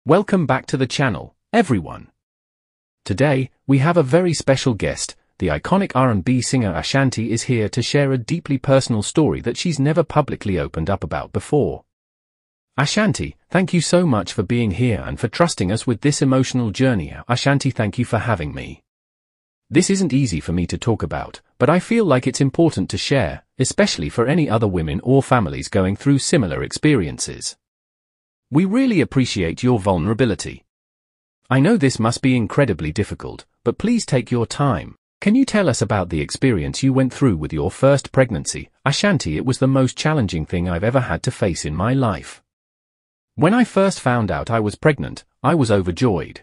Welcome back to the channel, everyone. Today, we have a very special guest. The iconic R&B singer Ashanti is here to share a deeply personal story that she's never publicly opened up about before. Ashanti, thank you so much for being here and for trusting us with this emotional journey. Ashanti, thank you for having me. This isn't easy for me to talk about, but I feel like it's important to share, especially for any other women or families going through similar experiences. We really appreciate your vulnerability. I know this must be incredibly difficult, but please take your time. Can you tell us about the experience you went through with your first pregnancy? Ashanti, it was the most challenging thing I've ever had to face in my life. When I first found out I was pregnant, I was overjoyed.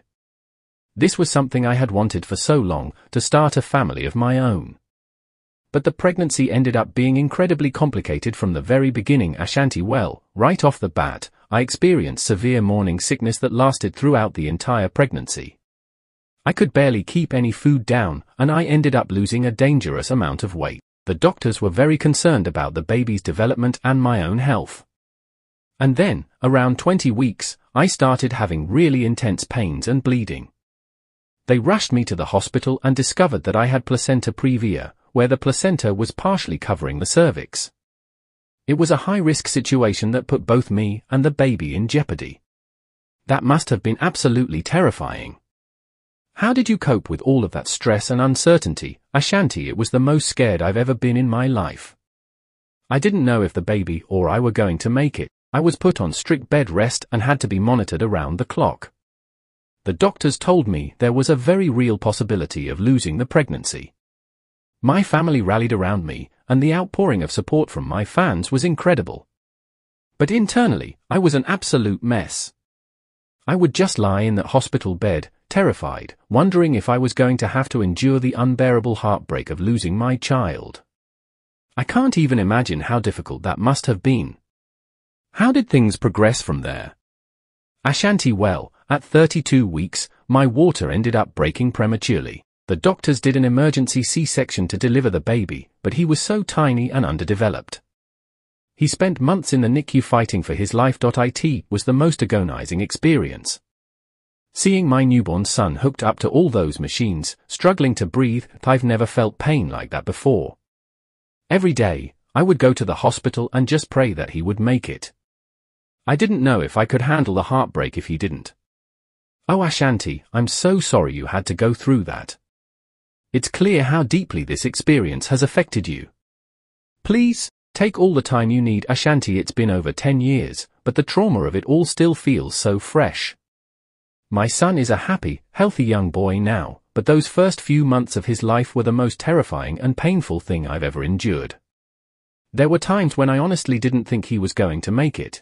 This was something I had wanted for so long, to start a family of my own. But the pregnancy ended up being incredibly complicated from the very beginning. Ashanti Well, right off the bat, I experienced severe morning sickness that lasted throughout the entire pregnancy. I could barely keep any food down, and I ended up losing a dangerous amount of weight. The doctors were very concerned about the baby's development and my own health. And then, around 20 weeks, I started having really intense pains and bleeding. They rushed me to the hospital and discovered that I had placenta previa, where the placenta was partially covering the cervix. It was a high-risk situation that put both me and the baby in jeopardy. That must have been absolutely terrifying. How did you cope with all of that stress and uncertainty? Ashanti, it was the most scared I've ever been in my life. I didn't know if the baby or I were going to make it. I was put on strict bed rest and had to be monitored around the clock. The doctors told me there was a very real possibility of losing the pregnancy. My family rallied around me, and the outpouring of support from my fans was incredible. But internally, I was an absolute mess. I would just lie in the hospital bed, terrified, wondering if I was going to have to endure the unbearable heartbreak of losing my child. I can't even imagine how difficult that must have been. How did things progress from there? Ashanti Well, at 32 weeks, my water ended up breaking prematurely. The doctors did an emergency C-section to deliver the baby, but he was so tiny and underdeveloped. He spent months in the NICU fighting for his life.It was the most agonizing experience. Seeing my newborn son hooked up to all those machines, struggling to breathe, I've never felt pain like that before. Every day, I would go to the hospital and just pray that he would make it. I didn't know if I could handle the heartbreak if he didn't. Oh Ashanti, I'm so sorry you had to go through that. It's clear how deeply this experience has affected you. Please, take all the time you need. Ashanti, it's been over 10 years, but the trauma of it all still feels so fresh. My son is a happy, healthy young boy now, but those first few months of his life were the most terrifying and painful thing I've ever endured. There were times when I honestly didn't think he was going to make it.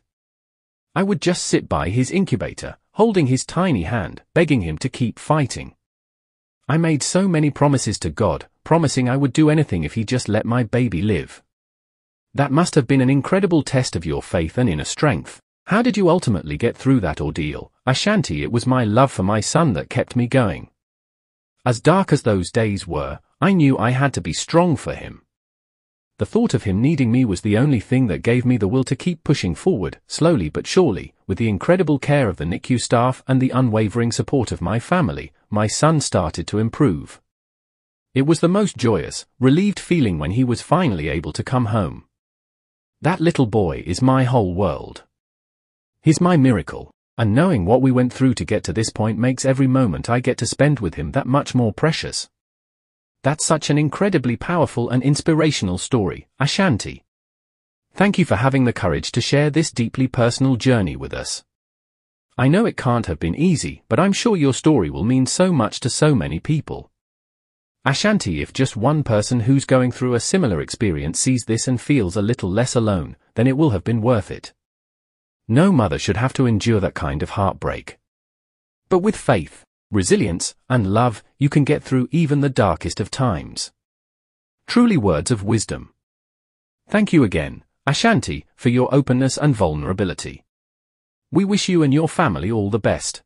I would just sit by his incubator, holding his tiny hand, begging him to keep fighting. I made so many promises to God, promising I would do anything if he just let my baby live. That must have been an incredible test of your faith and inner strength. How did you ultimately get through that ordeal? Ashanti, it was my love for my son that kept me going. As dark as those days were, I knew I had to be strong for him. The thought of him needing me was the only thing that gave me the will to keep pushing forward, slowly but surely. With the incredible care of the NICU staff and the unwavering support of my family, my son started to improve. It was the most joyous, relieved feeling when he was finally able to come home. That little boy is my whole world. He's my miracle, and knowing what we went through to get to this point makes every moment I get to spend with him that much more precious. That's such an incredibly powerful and inspirational story, Ashanti. Thank you for having the courage to share this deeply personal journey with us. I know it can't have been easy, but I'm sure your story will mean so much to so many people. Ashanti, if just one person who's going through a similar experience sees this and feels a little less alone, then it will have been worth it. No mother should have to endure that kind of heartbreak. But with faith, resilience, and love, you can get through even the darkest of times. Truly words of wisdom. Thank you again, Ashanti, for your openness and vulnerability. We wish you and your family all the best.